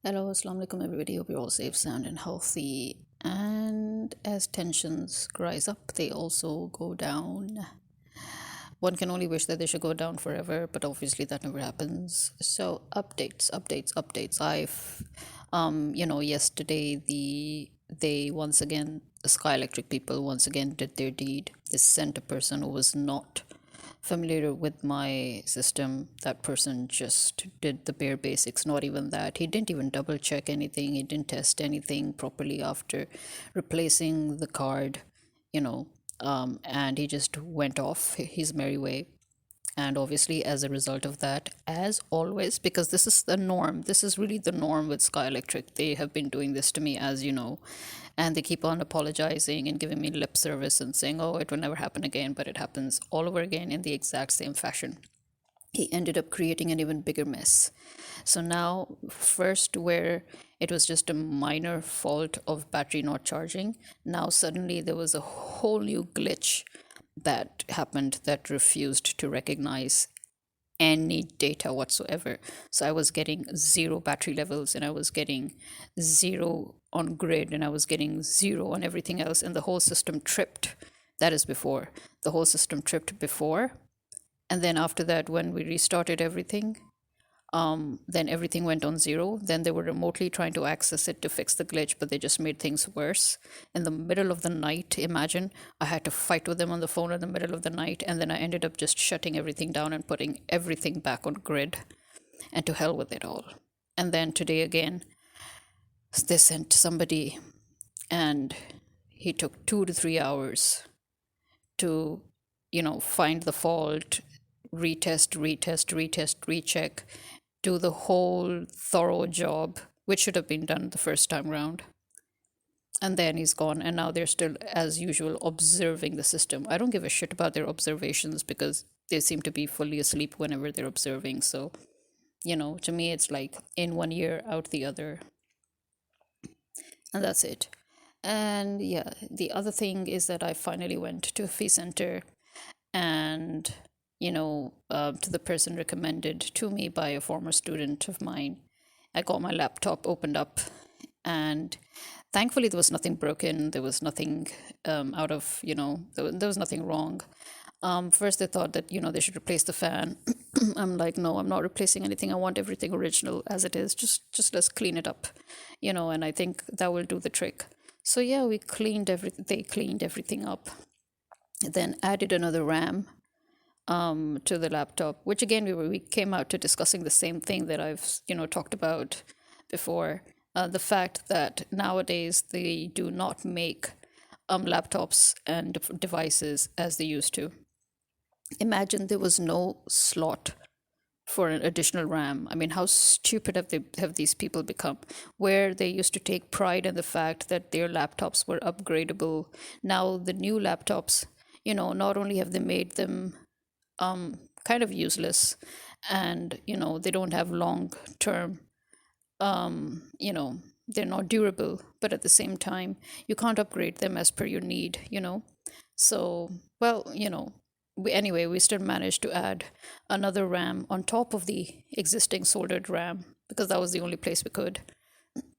Hello, assalamu alaikum everybody. Hope you're all safe, sound, and healthy. And as tensions rise up, they also go down. One can only wish that they should go down forever, but obviously that never happens. So updates. Yesterday they once again, the Sky Electric people once again did their deed. They sent a person who was not familiar with my system. That person just did the bare basics, not even that. He didn't even double check anything, he didn't test anything properly after replacing the card, you know, and he just went off his merry way. And obviously, as a result of that, as always, because this is the norm, this is really the norm with Sky Electric. They have been doing this to me, as you know, and they keep on apologizing and giving me lip service and saying, oh, it will never happen again, but it happens all over again in the exact same fashion. He ended up creating an even bigger mess. So now, first, where it was just a minor fault of battery not charging, now suddenly there was a whole new glitch that happened that refused to recognize any data whatsoever. So I was getting zero battery levels, and I was getting zero on grid, and I was getting zero on everything else, and the whole system tripped. That is before. The whole system tripped before. And then after that, when we restarted everything, then everything went on zero. Then they were remotely trying to access it to fix the glitch, but they just made things worse. In the middle of the night, imagine, I had to fight with them on the phone in the middle of the night, and then I ended up just shutting everything down and putting everything back on grid, and to hell with it all. And then today again, they sent somebody, and he took 2 to 3 hours to, find the fault, retest, recheck, do the whole thorough job, which should have been done the first time round. And then he's gone, and now they're still, as usual, observing the system. I don't give a shit about their observations because they seem to be fully asleep whenever they're observing. So, to me, it's like in one ear, out the other. And that's it. And yeah, the other thing is that I finally went to a fee center, and to the person recommended to me by a former student of mine. I got my laptop opened up, and thankfully there was nothing broken. There was nothing out of, there was nothing wrong. First they thought that, they should replace the fan. I'm like, no, I'm not replacing anything. I want everything original as it is. Just let's clean it up, and I think that will do the trick. So yeah, we cleaned everything. They cleaned everything up, then added another RAM to the laptop, which again we came out to discussing the same thing that I've talked about before. The fact that nowadays they do not make laptops and devices as they used to. Imagine there was no slot for an additional RAM. I mean, how stupid have these people become? Where they used to take pride in the fact that their laptops were upgradable. Now the new laptops, not only have they made them kind of useless, and they don't have long term, they're not durable, but at the same time you can't upgrade them as per your need. So, well, anyway, we still managed to add another RAM on top of the existing soldered RAM, because that was the only place we could.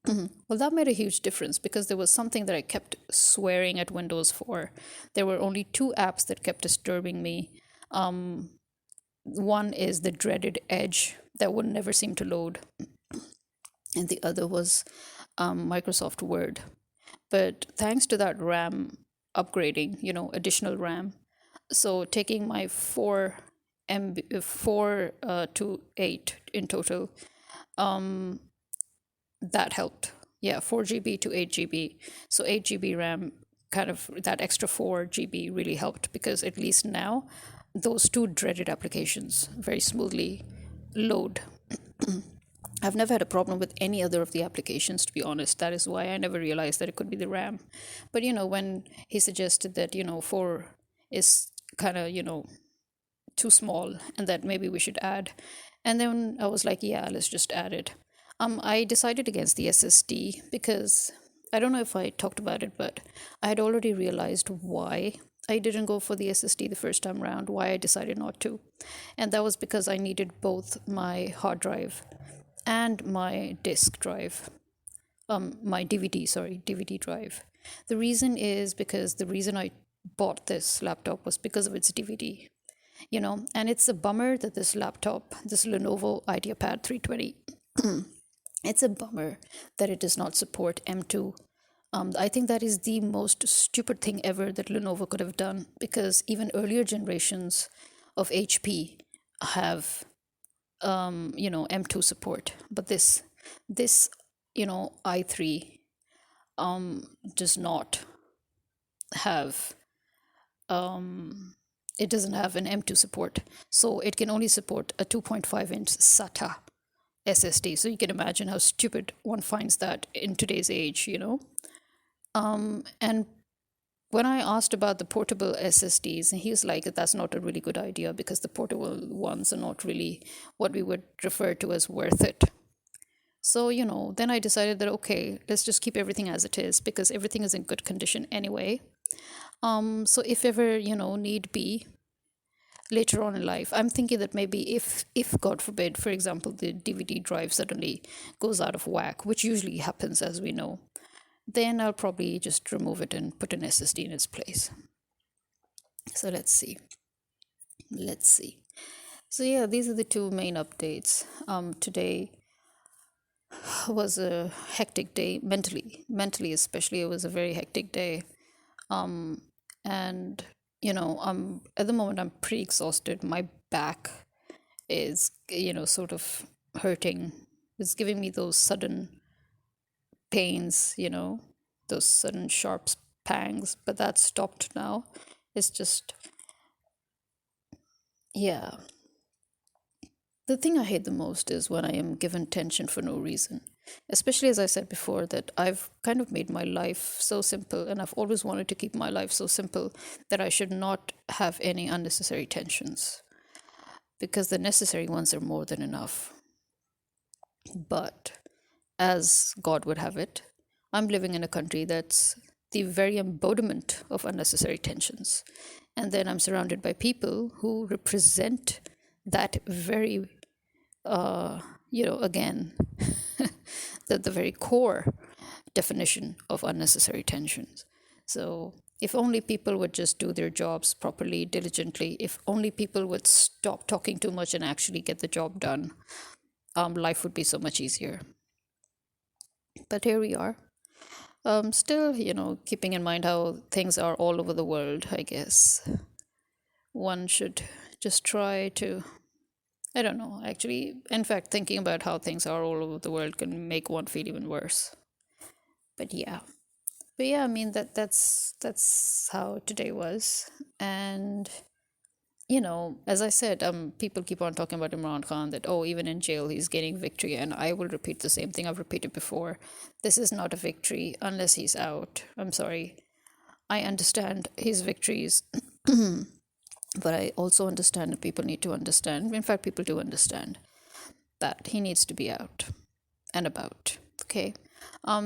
Well, that made a huge difference, because there was something that I kept swearing at Windows for. There were only two apps that kept disturbing me. One is the dreaded Edge that would never seem to load, and the other was Microsoft Word. But thanks to that RAM upgrading, additional RAM, so taking my 4 to 8 in total, that helped. Yeah, 4 GB to 8 GB. So 8 GB RAM, kind of that extra 4 GB really helped, because at least now those two dreaded applications very smoothly load. I've never had a problem with any other of the applications, to be honest. That is why I never realized that it could be the RAM. But when he suggested that 4 is kind of too small, and that maybe we should add, and then I was like, yeah, let's just add it. I decided against the SSD because I don't know if I talked about it, but I had already realized why I didn't go for the SSD the first time around, why I decided not to. And that was because I needed both my hard drive and my disk drive, my DVD drive. The reason is because the reason I bought this laptop was because of its DVD, and it's a bummer that this laptop, this Lenovo IdeaPad 320, it's a bummer that it does not support M2. I think that is the most stupid thing ever that Lenovo could have done, because even earlier generations of HP have M2 support, but this i3 does not have it doesn't have an M2 support, so it can only support a 2.5-inch SATA SSD. So you can imagine how stupid one finds that in today's age. And when I asked about the portable SSDs, he was like, that's not a really good idea because the portable ones are not really what we would refer to as worth it. So, then I decided that, okay, let's just keep everything as it is because everything is in good condition anyway. So if ever, need be later on in life, I'm thinking that maybe if God forbid, for example, the DVD drive suddenly goes out of whack, which usually happens, as we know, then I'll probably just remove it and put an SSD in its place. So let's see. Let's see. So yeah, these are the two main updates. Today was a hectic day mentally especially. It was a very hectic day. And at the moment I'm pretty exhausted. My back is sort of hurting. It's giving me those sudden pains, those sudden sharp pangs, but that's stopped now. It's just, yeah. The thing I hate the most is when I am given tension for no reason. Especially as I said before, that I've kind of made my life so simple, and I've always wanted to keep my life so simple that I should not have any unnecessary tensions, because the necessary ones are more than enough. But as God would have it, I'm living in a country that's the very embodiment of unnecessary tensions. And then I'm surrounded by people who represent that very, again, the very core definition of unnecessary tensions. So if only people would just do their jobs properly, diligently, if only people would stop talking too much and actually get the job done, life would be so much easier. But here we are. Still, keeping in mind how things are all over the world, I guess one should just try to, I don't know, actually, in fact, thinking about how things are all over the world can make one feel even worse. But yeah. But yeah, I mean that's how today was. And as I said, people keep on talking about Imran Khan, that, oh, even in jail he's gaining victory, and I will repeat the same thing I've repeated before. This is not a victory unless he's out. I'm sorry. I understand his victories, but I also understand that people need to understand. In fact, people do understand that he needs to be out and about. Okay.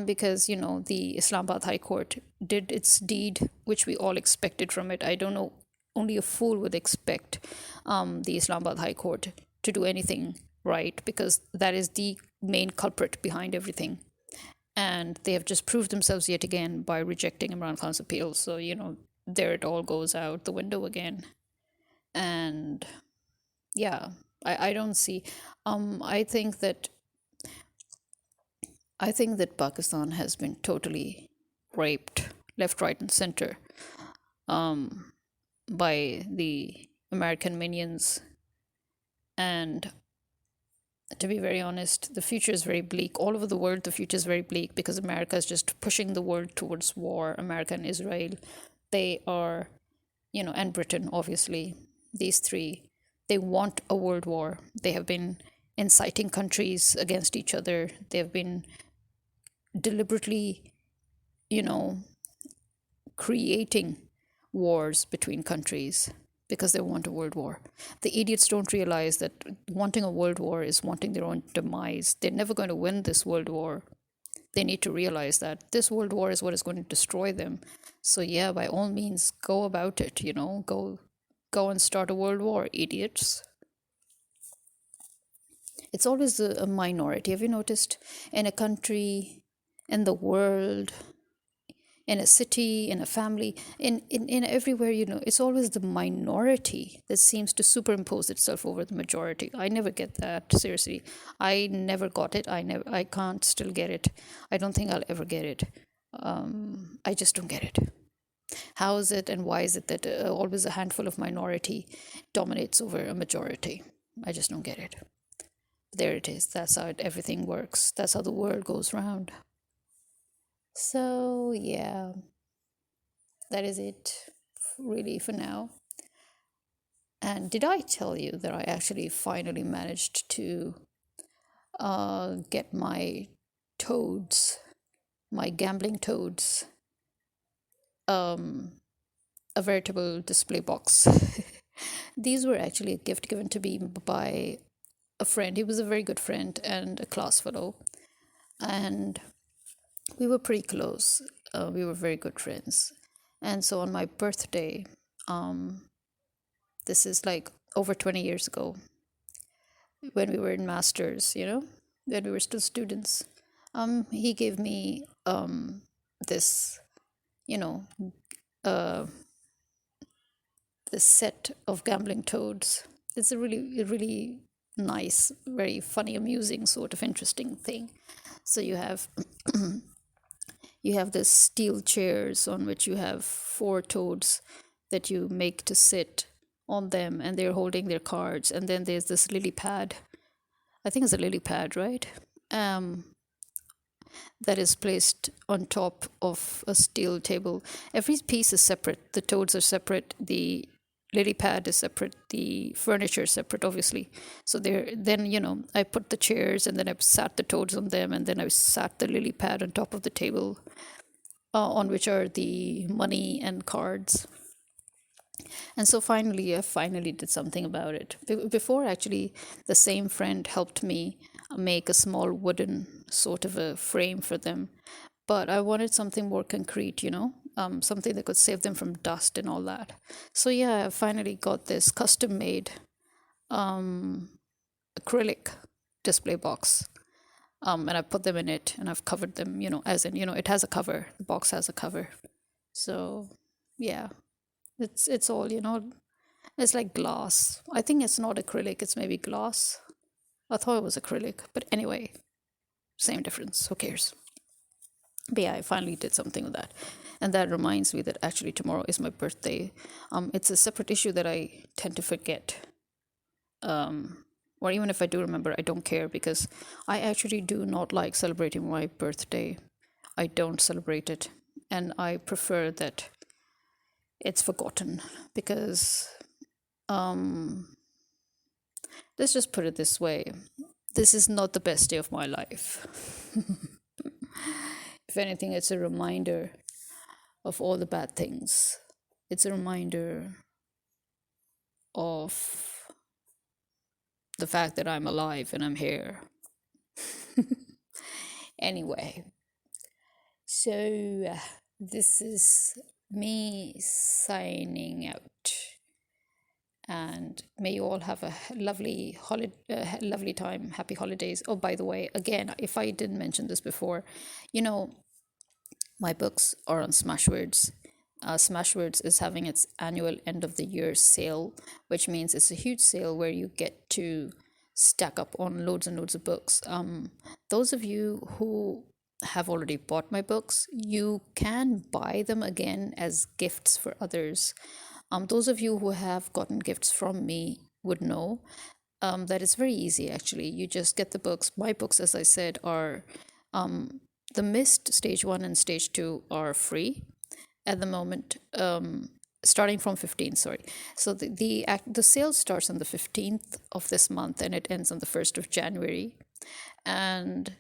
Because the Islamabad High Court did its deed, which we all expected from it. I don't know, only a fool would expect the Islamabad High Court to do anything right, because that is the main culprit behind everything. And they have just proved themselves yet again by rejecting Imran Khan's appeal. So, there it all goes out the window again. And yeah, I don't see. I think that Pakistan has been totally raped, left, right, and center, by the American minions. And to be very honest, the future is very bleak. All over the world, the future is very bleak because America is just pushing the world towards war. America and Israel, they are, and Britain, obviously, these three, they want a world war. They have been inciting countries against each other. They have been deliberately, creating wars between countries because they want a world war. The idiots don't realize that wanting a world war is wanting their own demise. They're never going to win this world war. They need to realize that this world war is what is going to destroy them. So yeah, by all means, go about it. Go and start a world war, idiots. It's always a minority. Have you noticed? In a country, in the world, in a city, in a family, in everywhere, it's always the minority that seems to superimpose itself over the majority. I never get that, seriously. I never got it. I can't still get it. I don't think I'll ever get it. I just don't get it. How is it and why is it that always a handful of minority dominates over a majority? I just don't get it. There it is. That's how everything works. That's how the world goes round. So, yeah, that is it really for now. And did I tell you that I actually finally managed to get my toads, my gambling toads, a veritable display box? These were actually a gift given to me by a friend. He was a very good friend and a class fellow. And we were pretty close. We were very good friends. And so on my birthday, this is like over 20 years ago, when we were in masters, when we were still students, he gave me this, you know, uh, this set of gambling toads. It's a really nice, very funny, amusing, sort of interesting thing. So you have this steel chairs on which you have four toads that you make to sit on them, and they're holding their cards. And then there's this lily pad. I think it's a lily pad, right? Um, that is placed on top of a steel table. Every piece is separate. The toads are separate. The lily pad is separate. The furniture is separate, obviously. So then I put the chairs, and then I sat the toads on them, and then I sat the lily pad on top of the table, on which are the money and cards. And so finally, I finally did something about it. Before, actually, the same friend helped me make a small wooden sort of a frame for them. But I wanted something more concrete, something that could save them from dust and all that. So yeah, I finally got this custom made acrylic display box. And I put them in it, and I've covered them, as in, it has a cover. The box has a cover. So yeah, it's all, it's like glass. I think it's not acrylic, it's maybe glass. I thought it was acrylic, but anyway, same difference. Who cares? But yeah, I finally did something with that. And that reminds me that actually tomorrow is my birthday. It's a separate issue that I tend to forget. Or even if I do remember, I don't care, because I actually do not like celebrating my birthday. I don't celebrate it. And I prefer that it's forgotten, because let's just put it this way. This is not the best day of my life. If anything, it's a reminder of all the bad things. It's a reminder of the fact that I'm alive and I'm here. Anyway, so this is me signing out. And may you all have a lovely lovely time. Happy holidays. Oh, by the way, again, if I didn't mention this before, my books are on Smashwords. Smashwords is having its annual end of the year sale, which means it's a huge sale where you get to stack up on loads and loads of books. Those of you who have already bought my books, you can buy them again as gifts for others. Those of you who have gotten gifts from me would know that it's very easy, actually. You just get the books. My books, as I said, are the Mist Stage 1 and Stage 2 are free at the moment, starting from 15, sorry. So the sale starts on the 15th of this month, and it ends on the 1st of January. And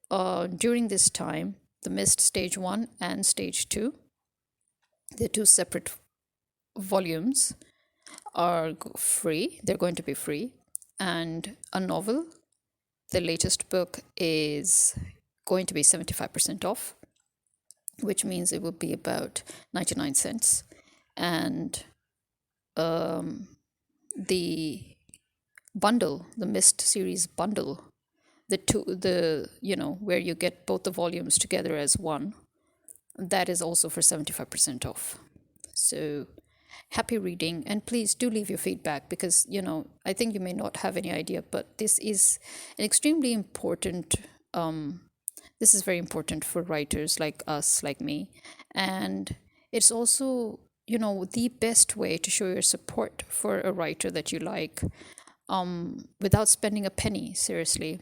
during this time, the Mist Stage 1 and Stage 2, they're two separate volumes, are free. They're going to be free. And a novel, the latest book, is going to be 75% off, which means it will be about 99 cents. And the bundle, the Mist series bundle, where you get both the volumes together as one, that is also for 75% off. So happy reading, and please do leave your feedback, because I think you may not have any idea, but this is an extremely important this is very important for writers like us, like me. And it's also, the best way to show your support for a writer that you like, without spending a penny, seriously.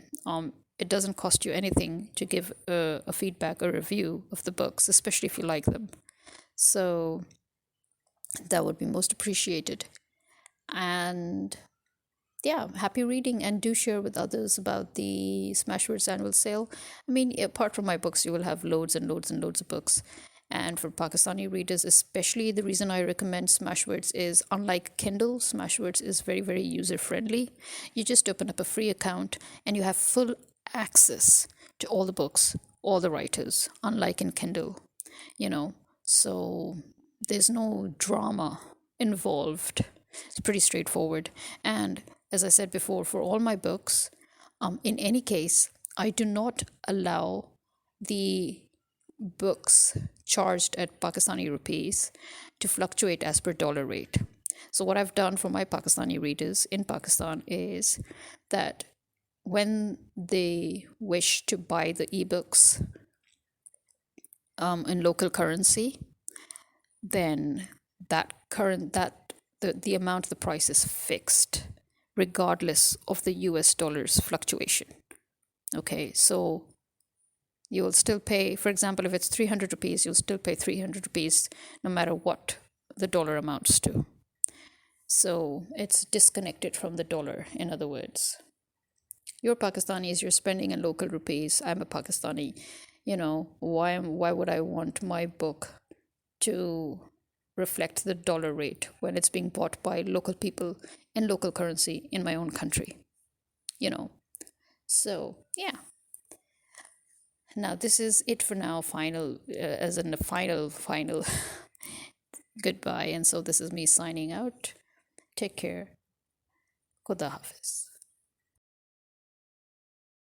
It doesn't cost you anything to give a feedback or review of the books, especially if you like them. So that would be most appreciated. And yeah, happy reading, and do share with others about the Smashwords annual sale. I mean, apart from my books, you will have loads and loads and loads of books. And for Pakistani readers, especially, the reason I recommend Smashwords is, unlike Kindle, Smashwords is very, very user friendly. You just open up a free account and you have full access to all the books, all the writers, unlike in Kindle, you know. So there's no drama involved. It's pretty straightforward. And as I said before, for all my books, in any case, I do not allow the books charged at Pakistani rupees to fluctuate as per dollar rate. So, what I've done for my Pakistani readers in Pakistan is that when they wish to buy the ebooks in local currency, then the amount of the price is fixed regardless of the US dollars fluctuation. Okay, so you will still pay, for example, if it's 300 rupees, you'll still pay 300 rupees no matter what the dollar amounts to. So it's disconnected from the dollar, in other words. You're Pakistanis, you're spending in local rupees. I'm a Pakistani. Why would I want my book to reflect the dollar rate when it's being bought by local people in local currency in my own country? So yeah. Now this is it for now. Final, as in the final goodbye. And so this is me signing out. Take care. Khuda Hafiz.